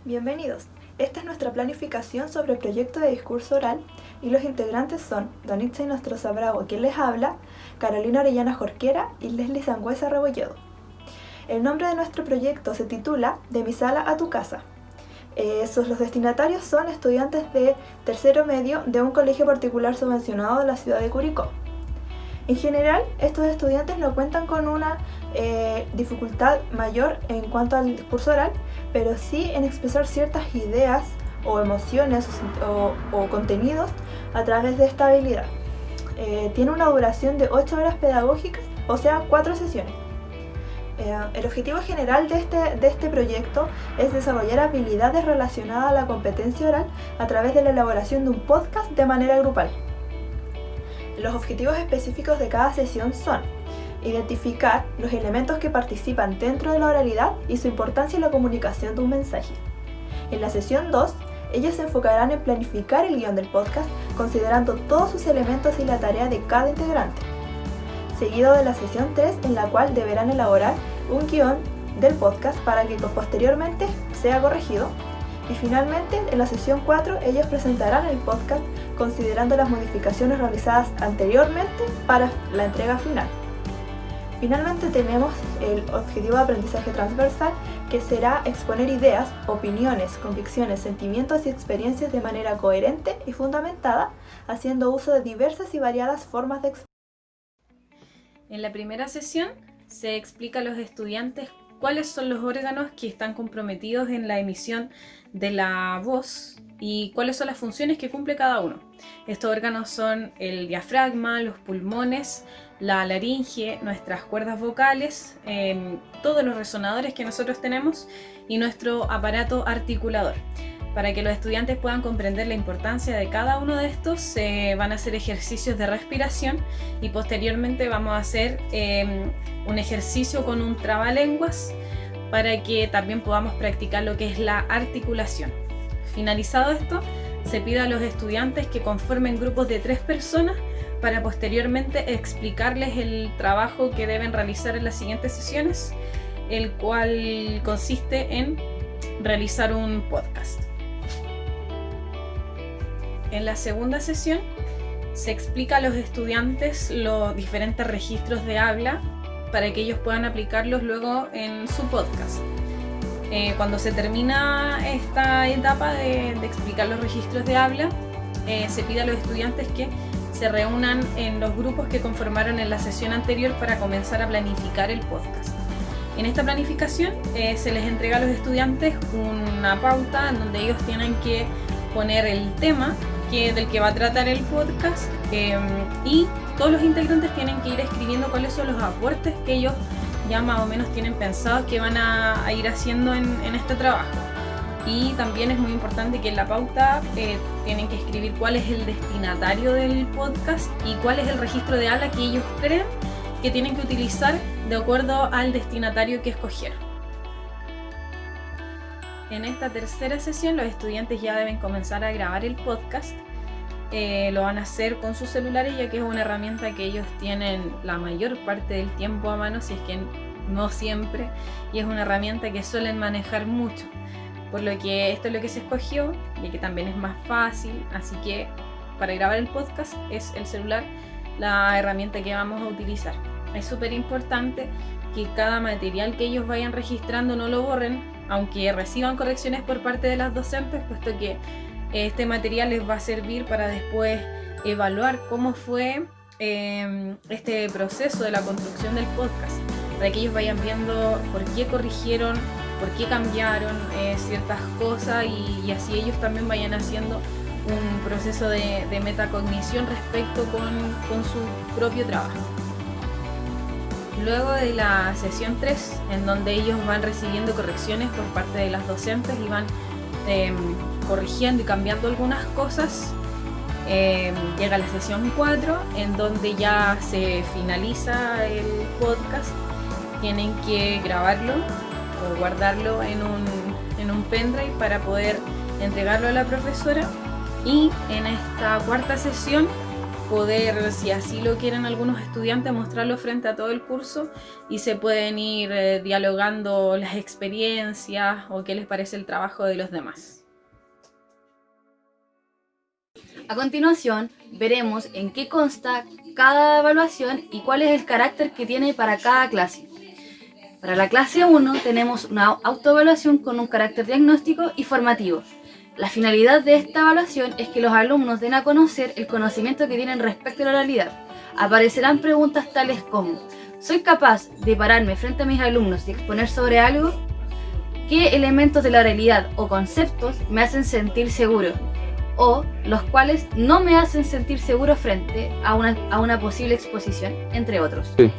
Bienvenidos. Esta es nuestra planificación sobre el proyecto de discurso oral y los integrantes son Danitza Nostroza Bravo, quien les habla, Carolina Orellana Jorquera y Leslie Sangüesa Rebolledo. El nombre de nuestro proyecto se titula De mi sala a tu casa. Los destinatarios son estudiantes de tercero medio de un colegio particular subvencionado de la ciudad de Curicó. En general, estos estudiantes no cuentan con una dificultad mayor en cuanto al discurso oral, pero sí en expresar ciertas ideas o emociones o contenidos a través de esta habilidad. Tiene una duración de 8 horas pedagógicas, o sea, 4 sesiones. El objetivo general de este proyecto es desarrollar habilidades relacionadas a la competencia oral a través de la elaboración de un podcast de manera grupal. Los objetivos específicos de cada sesión son identificar los elementos que participan dentro de la oralidad y su importancia en la comunicación de un mensaje. En la sesión 2, ellos se enfocarán en planificar el guión del podcast considerando todos sus elementos y la tarea de cada integrante. Seguido de la sesión 3, en la cual deberán elaborar un guión del podcast para que posteriormente sea corregido. Y finalmente, en la sesión 4, ellos presentarán el podcast considerando las modificaciones realizadas anteriormente para la entrega final. Finalmente tenemos el objetivo de aprendizaje transversal, que será exponer ideas, opiniones, convicciones, sentimientos y experiencias de manera coherente y fundamentada, haciendo uso de diversas y variadas formas de expresión. En la primera sesión se explica a los estudiantes cuáles son los órganos que están comprometidos en la emisión de la voz y cuáles son las funciones que cumple cada uno. Estos órganos son el diafragma, los pulmones, la laringe, nuestras cuerdas vocales, todos los resonadores que nosotros tenemos y nuestro aparato articulador. Para que los estudiantes puedan comprender la importancia de cada uno de estos, se van a hacer ejercicios de respiración y posteriormente vamos a hacer un ejercicio con un trabalenguas para que también podamos practicar lo que es la articulación. Finalizado esto, se pide a los estudiantes que conformen grupos de 3 personas para posteriormente explicarles el trabajo que deben realizar en las siguientes sesiones, el cual consiste en realizar un podcast. En la segunda sesión se explica a los estudiantes los diferentes registros de habla para que ellos puedan aplicarlos luego en su podcast. Cuando se termina esta etapa de explicar los registros de habla, se pide a los estudiantes que se reúnan en los grupos que conformaron en la sesión anterior para comenzar a planificar el podcast. En esta planificación se les entrega a los estudiantes una pauta en donde ellos tienen que poner el tema del que va a tratar el podcast y todos los integrantes tienen que ir escribiendo cuáles son los aportes que ellos ya más o menos tienen pensados que van a ir haciendo en este trabajo. Y también es muy importante que en la pauta tienen que escribir cuál es el destinatario del podcast y cuál es el registro de habla que ellos creen que tienen que utilizar de acuerdo al destinatario que escogieron. En esta tercera sesión los estudiantes ya deben comenzar a grabar el podcast. Lo van a hacer con sus celulares, ya que es una herramienta que ellos tienen la mayor parte del tiempo a mano, si es que no siempre, y es una herramienta que suelen manejar mucho, por lo que esto es lo que se escogió, ya que también es más fácil, así que para grabar el podcast es el celular la herramienta que vamos a utilizar. Es súper importante que cada material que ellos vayan registrando no lo borren, aunque reciban correcciones por parte de las docentes, puesto que este material les va a servir para después evaluar cómo fue este proceso de la construcción del podcast, para que ellos vayan viendo por qué corrigieron, por qué cambiaron ciertas cosas y así ellos también vayan haciendo un proceso de metacognición respecto con su propio trabajo. Luego de la sesión 3, en donde ellos van recibiendo correcciones por parte de las docentes y van corrigiendo y cambiando algunas cosas, llega la sesión 4, en donde ya se finaliza el podcast. Tienen que grabarlo o guardarlo en un pendrive para poder entregarlo a la profesora. Y en esta cuarta sesión poder, si así lo quieren algunos estudiantes, mostrarlo frente a todo el curso y se pueden ir dialogando las experiencias o qué les parece el trabajo de los demás. A continuación, veremos en qué consta cada evaluación y cuál es el carácter que tiene para cada clase. Para la clase 1 tenemos una autoevaluación con un carácter diagnóstico y formativo. La finalidad de esta evaluación es que los alumnos den a conocer el conocimiento que tienen respecto a la realidad. Aparecerán preguntas tales como: ¿soy capaz de pararme frente a mis alumnos y exponer sobre algo? ¿Qué elementos de la realidad o conceptos me hacen sentir seguro? O los cuales no me hacen sentir seguro frente a una posible exposición, entre otros. Sí.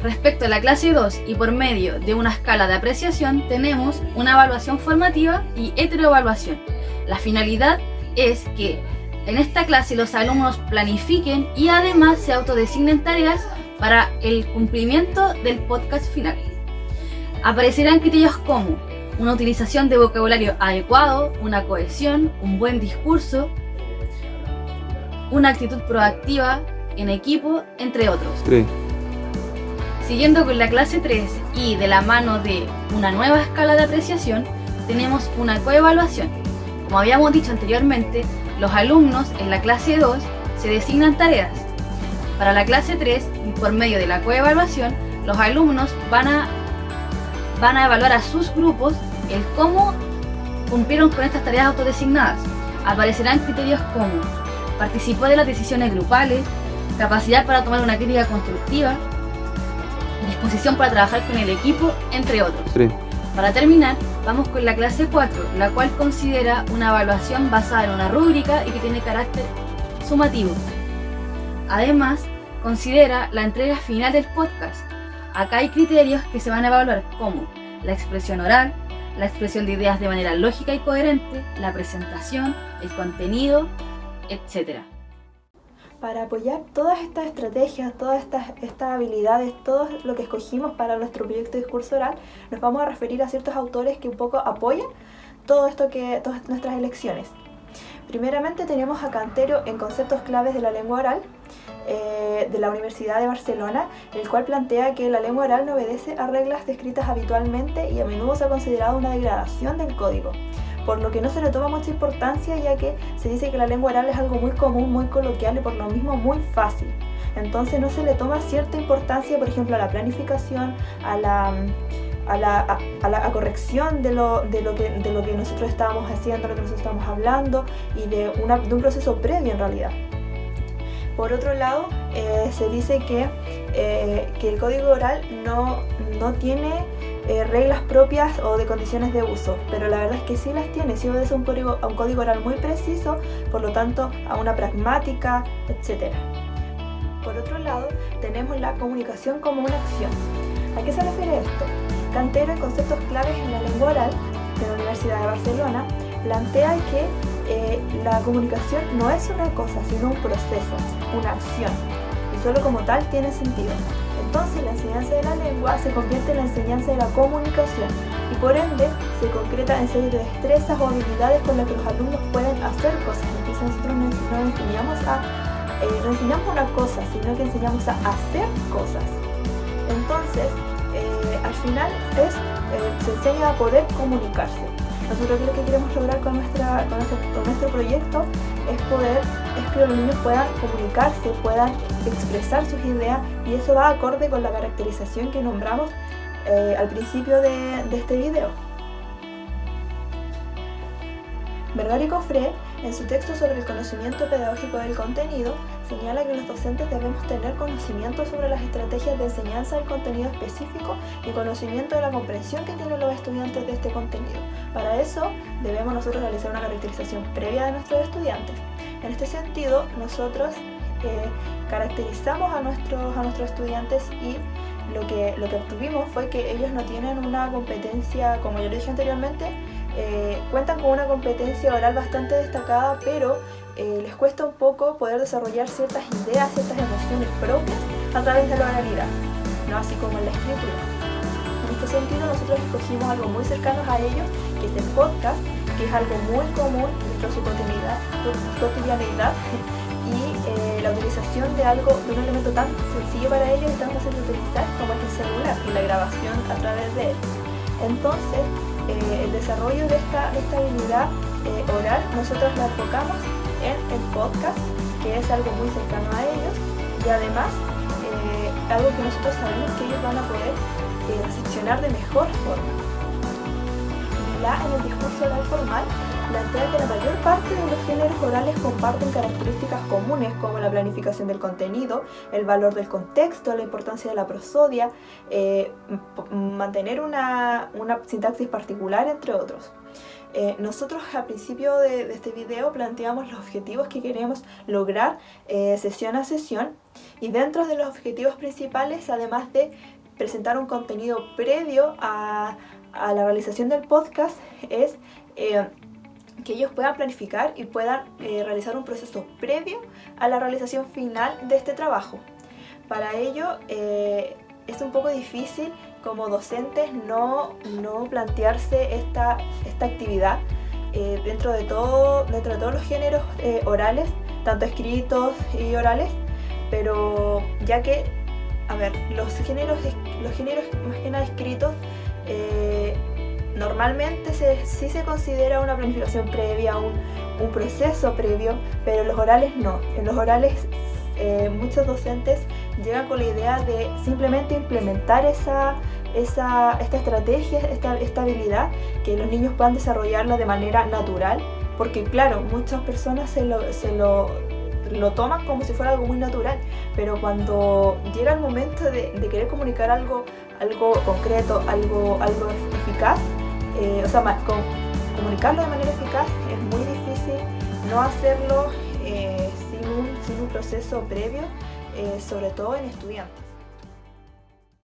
Respecto a la clase 2 y por medio de una escala de apreciación tenemos una evaluación formativa y heteroevaluación. La finalidad es que en esta clase los alumnos planifiquen y además se autodesignen tareas para el cumplimiento del podcast final. Aparecerán criterios como una utilización de vocabulario adecuado, una cohesión, un buen discurso, una actitud proactiva en equipo, entre otros. Sí. Siguiendo con la clase 3 y de la mano de una nueva escala de apreciación, tenemos una coevaluación. Como habíamos dicho anteriormente, los alumnos en la clase 2 se designan tareas. Para la clase 3, por medio de la coevaluación, los alumnos van a evaluar a sus grupos el cómo cumplieron con estas tareas autodesignadas. Aparecerán criterios como: participó de las decisiones grupales, capacidad para tomar una crítica constructiva, disposición para trabajar con el equipo, entre otros. Sí. Para terminar, vamos con la clase 4, la cual considera una evaluación basada en una rúbrica y que tiene carácter sumativo. Además, considera la entrega final del podcast. Acá hay criterios que se van a evaluar como la expresión oral, la expresión de ideas de manera lógica y coherente, la presentación, el contenido, etc. Para apoyar todas estas estrategias, todas estas habilidades, todo lo que escogimos para nuestro proyecto de discurso oral, nos vamos a referir a ciertos autores que un poco apoyan todas nuestras elecciones. Primeramente tenemos a Cantero en Conceptos claves de la lengua oral, de la Universidad de Barcelona, el cual plantea que la lengua oral no obedece a reglas descritas habitualmente y a menudo se ha considerado una degradación del código, por lo que no se le toma mucha importancia, ya que se dice que la lengua oral es algo muy común, muy coloquial y por lo mismo muy fácil. Entonces no se le toma cierta importancia, por ejemplo, a la planificación, a la corrección de lo que nosotros estábamos haciendo, lo que nosotros estábamos hablando y de un proceso previo en realidad. Por otro lado, se dice que el código oral no tiene reglas propias o de condiciones de uso, pero la verdad es que sí las tiene, sí obedece a un código oral muy preciso, por lo tanto a una pragmática, etc. Por otro lado, tenemos la comunicación como una acción. ¿A qué se refiere esto? Cantero, en Conceptos claves en la lengua oral de la Universidad de Barcelona, plantea que la comunicación no es una cosa, sino un proceso, una acción, y solo como tal tiene sentido. Entonces la enseñanza de la lengua se convierte en la enseñanza de la comunicación y por ende se concreta en serie de destrezas o habilidades con las que los alumnos pueden hacer cosas. Entonces nosotros no enseñamos una cosa, sino que enseñamos a hacer cosas. Entonces al final se enseña a poder comunicarse. Nosotros lo que queremos lograr con nuestro proyecto es que los niños puedan comunicarse, puedan expresar sus ideas, y eso va acorde con la caracterización que nombramos al principio de este video. Vergara y Cofré, en su texto sobre el conocimiento pedagógico del contenido, señala que los docentes debemos tener conocimiento sobre las estrategias de enseñanza del contenido específico y conocimiento de la comprensión que tienen los estudiantes de este contenido. Para eso, debemos nosotros realizar una caracterización previa de nuestros estudiantes. En este sentido, nosotros caracterizamos a nuestros estudiantes y lo que obtuvimos fue que ellos no tienen una competencia, como yo le dije anteriormente, cuentan con una competencia oral bastante destacada, pero les cuesta un poco poder desarrollar ciertas ideas, ciertas emociones propias a través de la oralidad, no así como en la escritura. En este sentido, nosotros escogimos algo muy cercano a ellos, que es el podcast, que es algo muy común dentro de su cotidianidad, y la realización de un elemento tan sencillo para ellos y tan fácil de utilizar como es el celular y la grabación a través de él. Entonces, el desarrollo de esta habilidad oral nosotros la enfocamos en el podcast, que es algo muy cercano a ellos, y además algo que nosotros sabemos que ellos van a poder recepcionar de mejor forma. En el discurso oral formal plantea que la mayor parte de los géneros orales comparten características comunes como la planificación del contenido, el valor del contexto, la importancia de la prosodia, mantener una sintaxis particular, entre otros. Nosotros al principio de este video planteamos los objetivos que queremos lograr sesión a sesión, y dentro de los objetivos principales, además de presentar un contenido previo a la realización del podcast, es que ellos puedan planificar y puedan realizar un proceso previo a la realización final de este trabajo. Para ello es un poco difícil como docentes no plantearse esta actividad dentro de todos los géneros orales, tanto escritos y orales, pero ya que, los géneros más que nada escritos, normalmente sí se considera una planificación previa, un proceso previo, pero en los orales no. En los orales muchos docentes llegan con la idea de simplemente implementar esta estrategia, esta habilidad, que los niños puedan desarrollarla de manera natural, porque claro, muchas personas se lo toman como si fuera algo muy natural, pero cuando llega el momento de querer comunicar algo concreto, algo eficaz, comunicarlo de manera eficaz, es muy difícil no hacerlo sin un proceso previo, sobre todo en estudiantes.